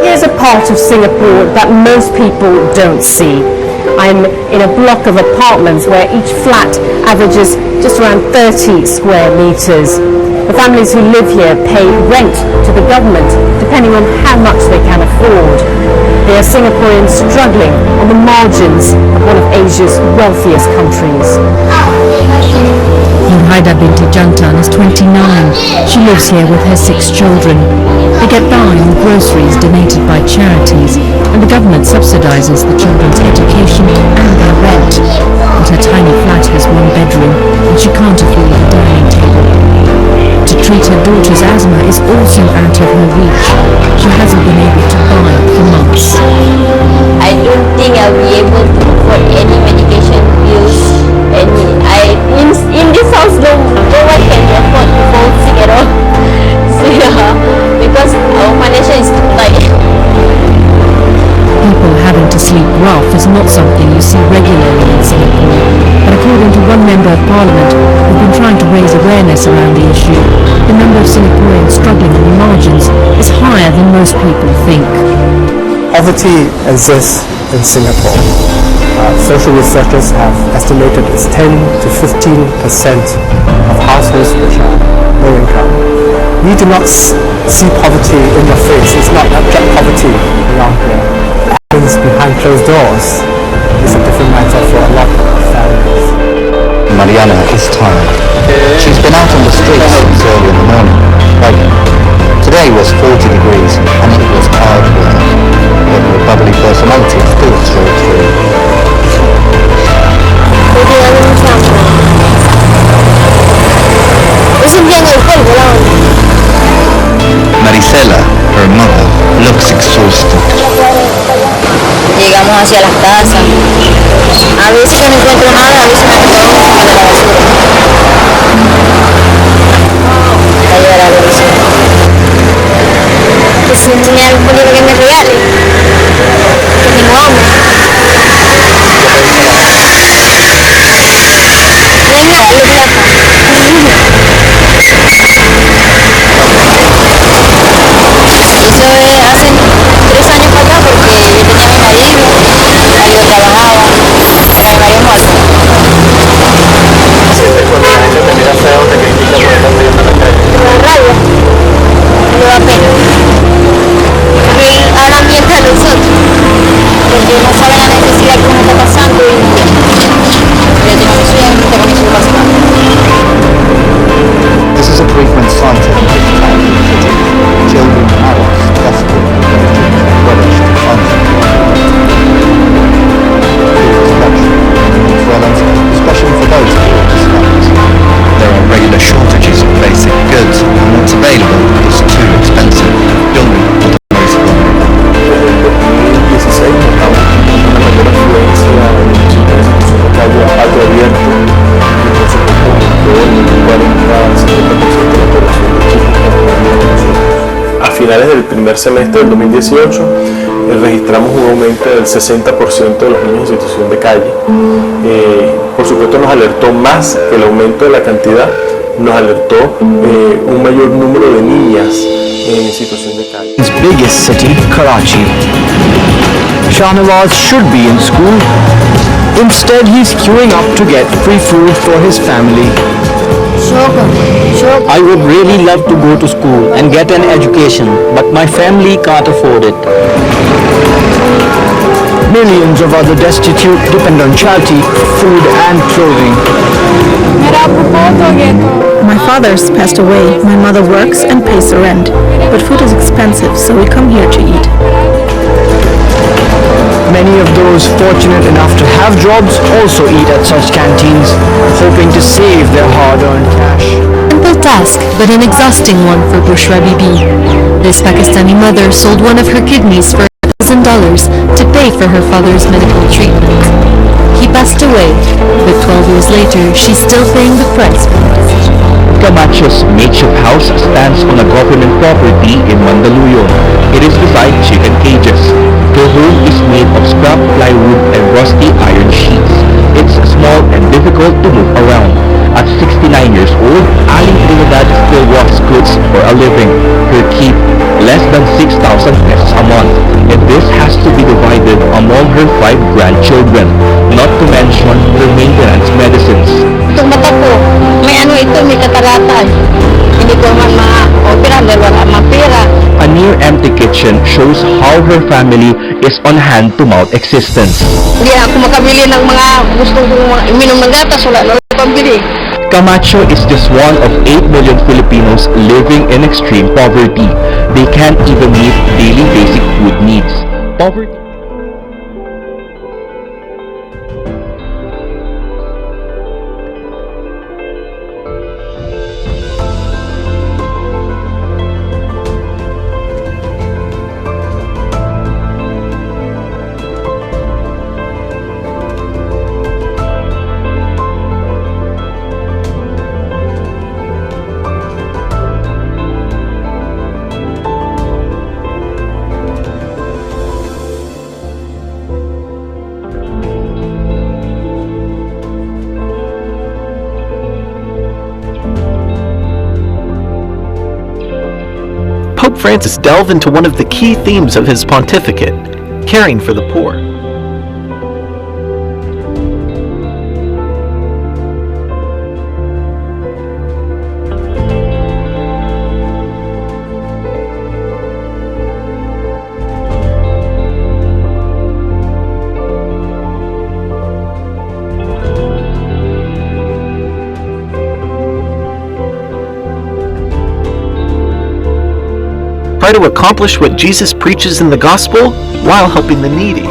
Here's a part of Singapore that most people don't see. I'm in a block of apartments where each flat averages just around 30 square meters. The families who live here pay rent to the government depending on how much they can afford. They are Singaporeans struggling on the margins of one of Asia's wealthiest countries. Haida Binti Jantan is 29. She lives here with her 6 children. They get by on groceries donated by charities, and the government subsidizes the children's education and their rent. But her tiny flat has 1 bedroom, and she can't afford a dining table. To treat her daughter's asthma is also out of her reach. She hasn't been able to buy for months. I don't think I'll be able to afford any medication bills. In this house, no one can afford to fall sick at all. So, yeah, because our financial is too tight. People having to sleep rough is not something you see regularly in Singapore. But according to one member of parliament who's been trying to raise awareness around the issue, the number of Singaporeans struggling on the margins is higher than most people think. Poverty exists in Singapore. Social researchers have estimated it's 10 to 15% of households which are low income. We do not see poverty in the face. It's not abject poverty around here. What happens behind closed doors is a different matter for a lot of families. Mariana is tired. She's been out on the streets since early in the morning. Like, today was 40 degrees and it was hard work. But her bubbly personality still showed through. Marisela, her mother, looks exhausted. Llegamos hacia las casas. A veces yo no encuentro nada, a veces me quedo en la basura. A llevar a la basura. Que si tiene algo que me regale, que tengo hambre. Venga, dale plata. Eso es hace 3 años para acá porque yo tenía a mi marido, trabajaba, era mi marido muerto. ¿Sientes cuando la gente te mira feo, te critica por estar viviendo en la calle? Me da rabia, me da pena. Porque hablan bien de nosotros, porque no saben la necesidad que uno está pasando y yo tengo mi sueño, tengo mi sueño pasando. This is a frequent sight in this town in the city. Children, adults, desperate, rubbish to funds. Especially for those who are disliked. There are regular shortages of basic goods, and what's available is too expensive. Children are the most vulnerable. Desde el 2016 notamos una mayor afluencia de chicas en la calle a patio abierto y por supuesto en el 40-50% de la población de chicos. A finales del primer semestre del 2018 registramos un aumento del 60% de los niños en situación de calle. Por supuesto nos alertó más que el aumento de la cantidad, nos alertó un mayor número de niñas en situación de calle. His biggest city, Karachi. Shahnawaz should be in school. Instead, he's queuing up to get free food for his family. I would really love to go to school and get an education, but my family can't afford it. Millions of other destitute depend on charity, food and clothing. My father's passed away. My mother works and pays the rent. But food is expensive, so we come here to eat. Many of those fortunate enough to have jobs also eat at such canteens, hoping to save their hard-earned cash. Simple task, but an exhausting one for Bushra Bibi. This Pakistani mother sold one of her kidneys for $1,000 to pay for her father's medical treatment. He passed away, but 12 years later, she's still paying the price for the decision. Camacho's makeshift house stands on a government property in Mandaluyong. It is beside chicken cages. The home is made of scrap plywood and rusty iron sheets. able to move around. At 69 years old, Aling Trinidad still walks goods for a living. Her keep, less than 6,000 pesos a month, and this has to be divided among her 5 grandchildren, not to mention her maintenance medicines. Itong mata ko, may ano ito, may kataratan. Hindi ko man ma-opera dahil wala mapira. A near-empty kitchen shows how her family is on hand-to-mouth existence. Hindi ako makabili ng mga gusto kong iminom ng gatas, wala na pambili. Camacho is just one of 8 million Filipinos living in extreme poverty. They can't even meet daily basic food needs. Poverty. Pope Francis delved into one of the key themes of his pontificate, caring for the poor. Try to accomplish what Jesus preaches in the gospel while helping the needy.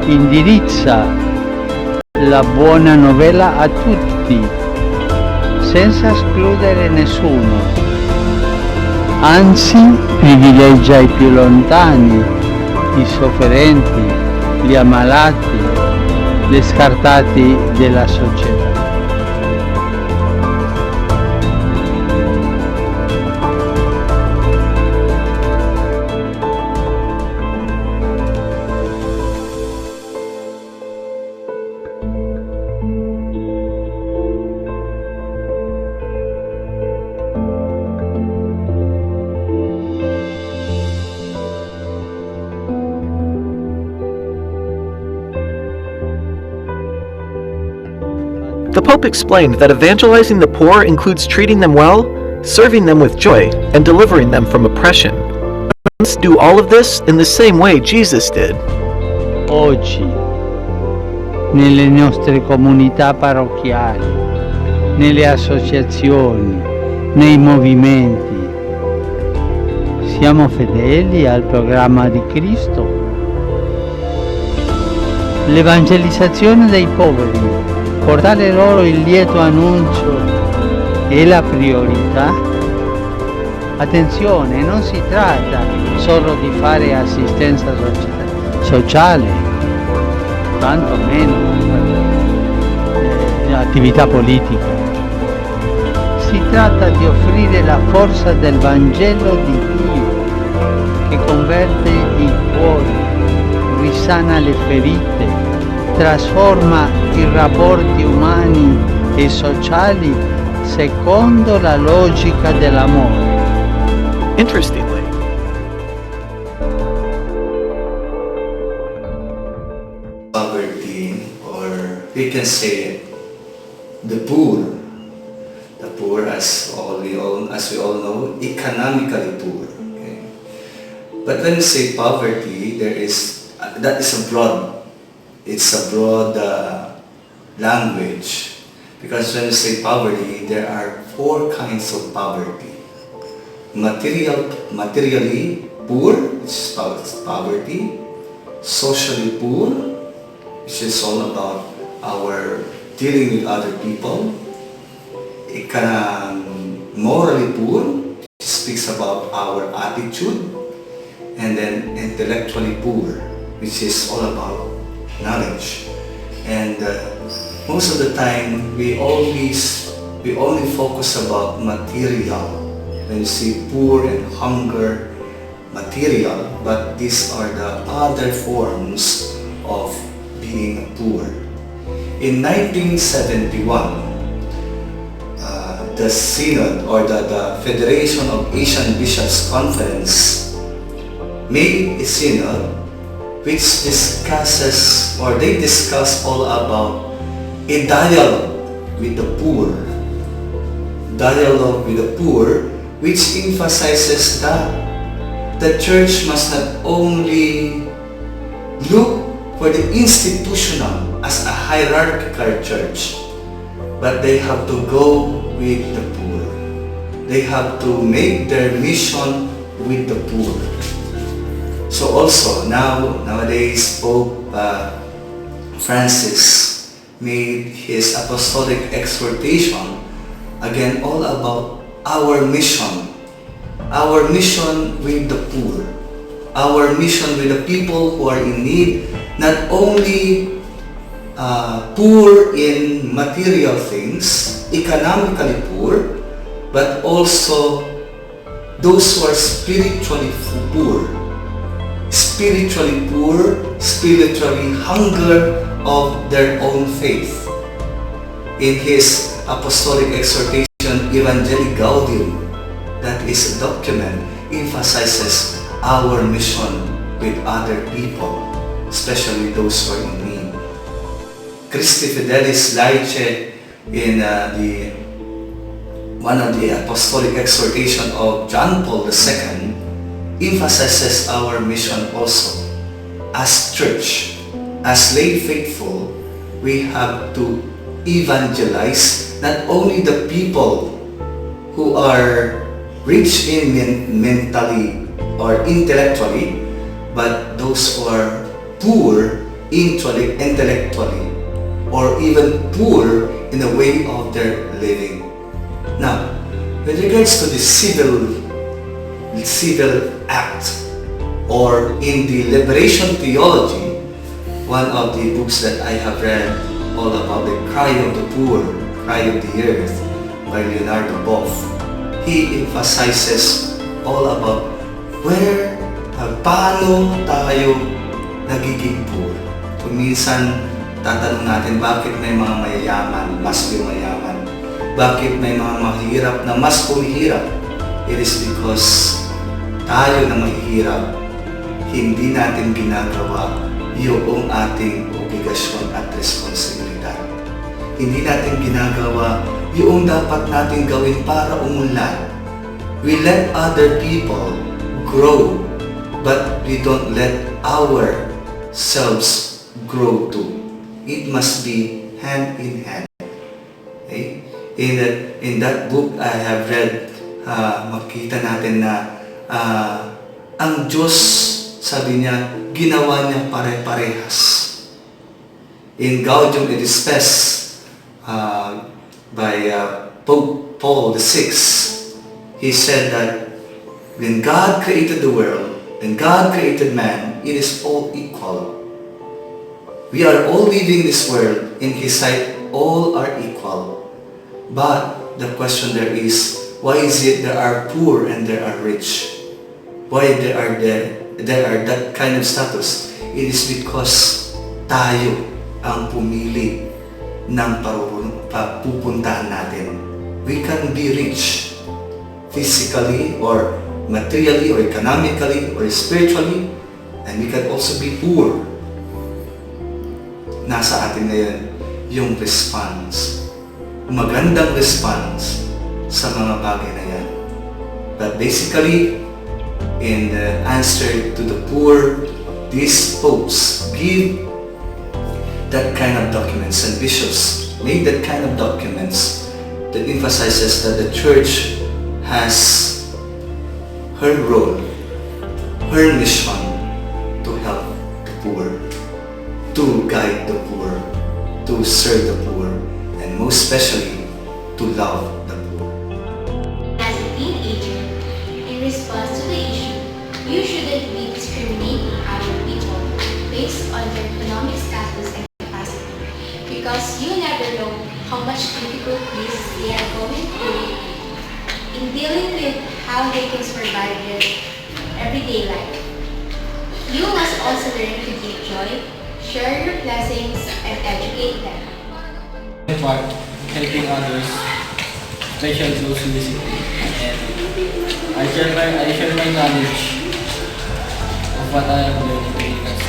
Indirizza la buona novella a tutti, senza escludere nessuno. Anzi, privilegia i più lontani, i sofferenti, gli ammalati, gli scartati della società. The Pope explained that evangelizing the poor includes treating them well, serving them with joy, and delivering them from oppression. Let's do all of this in the same way Jesus did. Oggi, nelle nostre comunità parrocchiali, nelle associazioni, nei movimenti, siamo fedeli al programma di Cristo? L'evangelizzazione dei poveri, portare loro il lieto annuncio è la priorità? Attenzione, non si tratta solo di fare assistenza sociale, tanto meno attività politica. Si tratta di offrire la forza del Vangelo di Dio che converte i cuori, risana le ferite, trasforma i rapporti umani e sociali secondo la logica dell'amore. Interestingly, poverty, or we can say the poor as we all know, economically poor. Okay? But when we say poverty, that is a broad language, because when we say poverty, there are 4 kinds of poverty. Materially poor, which is poverty. Socially poor, which is all about our dealing with other people. Morally poor, which speaks about our attitude. And then intellectually poor, which is all about knowledge. And most of the time we only focus about material. When you see poor and hunger, material, but these are the other forms of being poor. In 1971, the Synod or the Federation of Asian Bishops Conference made a synod which discuss all about a dialogue with the poor. Dialogue with the poor, which emphasizes that the church must not only look for the institutional as a hierarchical church, but they have to go with the poor. They have to make their mission with the poor. So also nowadays Pope Francis made his apostolic exhortation again all about our mission with the poor, our mission with the people who are in need, not only poor in material things, economically poor, but also those who are spiritually poor, spiritually hunger of their own faith. In his apostolic exhortation, Evangelii Gaudium, that is a document, emphasizes our mission with other people, especially those who are in need. Christi Fidelis Laice, in one of the apostolic exhortation of John Paul II, emphasizes our mission also. As church, as lay faithful, we have to evangelize not only the people who are rich in mentally or intellectually, but those who are poor intellectually, or even poor in the way of their living. Now, with regards to the civil act, or in the Liberation Theology, one of the books that I have read all about the cry of the poor, cry of the earth by Leonardo Boff, he emphasizes all about paano tayo nagiging poor. Kung minsan tatanong natin, bakit may mga mayayaman mas yumayaman? Bakit may mga mahirap na mas humihirap? It is because tayo na mahihirap, hindi natin ginagawa yung ating obligasyon at responsibilidad. Hindi natin ginagawa yung dapat natin gawin para umunlad. We let other people grow, but we don't let ourselves grow too. It must be hand in hand. Okay? In that book I have read, makita natin na ang Diyos, sabi niya, ginawa niya pare-parehas. In Gaudium et Spes by Pope Paul VI, he said that when God created the world, when God created man, it is all equal. We are all living this world. In His sight, all are equal. But the question there is, why is it there are poor and there are rich? Why there are that kind of status? It is because tayo ang pumili ng pupuntahan natin. We can be rich physically or materially or economically or spiritually, and we can also be poor. Nasa atin ngayon yung response, magandang response sa mga bagay na yan. But basically, in the answer to the poor, these popes give that kind of documents, and bishops made that kind of documents that emphasizes that the church has her role, her mission to help the poor, to guide the poor, to serve the poor, and most especially to love the poor. As a teenager, in response to the issue, you shouldn't be discriminating other people based on their economic status and capacity, because you will never know how much difficulties they are going through in dealing with how they can survive their everyday life. You must also learn to give joy, share your blessings, and educate them. In fact, helping others, especially those who visit me, and I share my knowledge of what I am learning in class.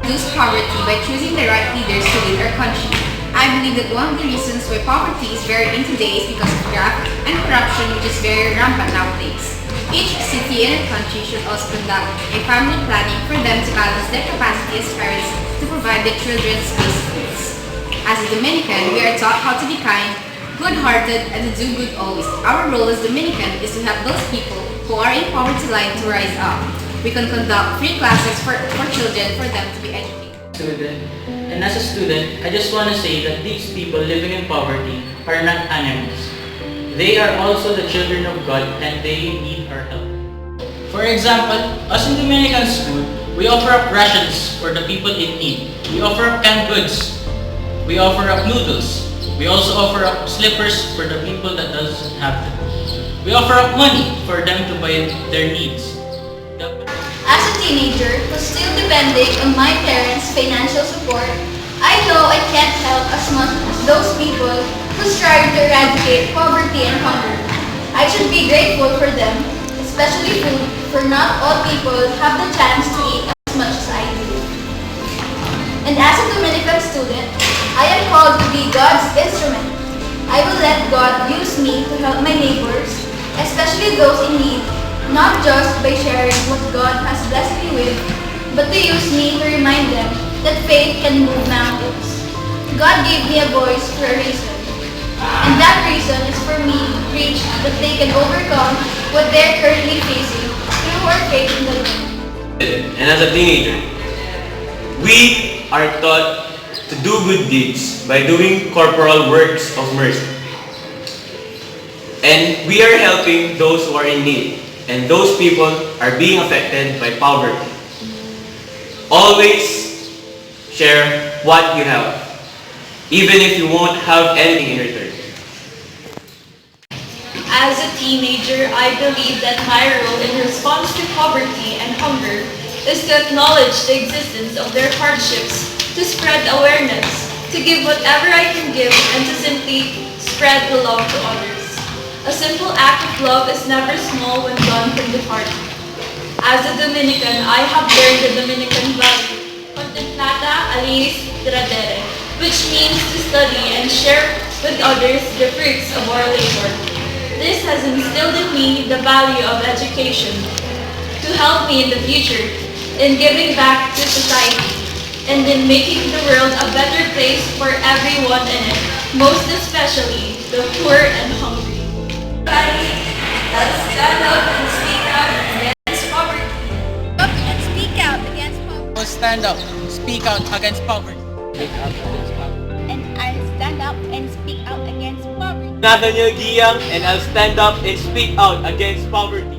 Reduce poverty by choosing the right leaders to lead our country. I believe that one of the reasons why poverty is very in today is because of graft and corruption, which is very rampant nowadays. Each city and country should also conduct a family planning for them to balance their capacity as parents to provide their children's basic needs. As a Dominican, we are taught how to be kind, good-hearted, and to do good always. Our role as Dominican is to help those people who are in poverty line to rise up. We can conduct free classes for children for them to be educated. And as a student, I just want to say that these people living in poverty are not animals. They are also the children of God and they need our help. For example, us in Dominican school, we offer up rations for the people in need. We offer up canned goods. We offer up noodles. We also offer up slippers for the people that doesn't have them. We offer up money for them to buy their needs. As a teenager who's still depending on my parents' financial support, I know I can't help as much as those people who strive to eradicate poverty and hunger. I should be grateful for them, especially food, for not all people have the chance to eat as much as I do. And as a Dominican student, I am called to be God's instrument. I will let God use me to help my neighbors, especially those in need, not just by sharing what God has blessed me with, but to use me to remind them that faith can move mountains. God gave me a voice for a reason, and that reason is for me to preach that they can overcome what they're currently facing through our faith in the Lord. And as a teenager, we are taught to do good deeds by doing corporal works of mercy. And we are helping those who are in need. And those people are being affected by poverty. Always share what you have, even if you won't have anything in return. As a teenager, I believe that my role in response to poverty and hunger is to acknowledge the existence of their hardships, to spread awareness, to give whatever I can give, and to simply spread the love to others. A simple act of love is never small when done from the heart. As a Dominican, I have learned the Dominican value, contemplata alis tradere, which means to study and share with others the fruits of our labor. This has instilled in me the value of education to help me in the future in giving back to society and in making the world a better place for everyone in it, most especially the poor and hungry. Let's stand up and speak out against poverty. Up and speak out against poverty. Let's stand up, speak out against poverty. And I'll stand up and speak out against poverty. Nathaniel Giyang, and I'll stand up and speak out against poverty.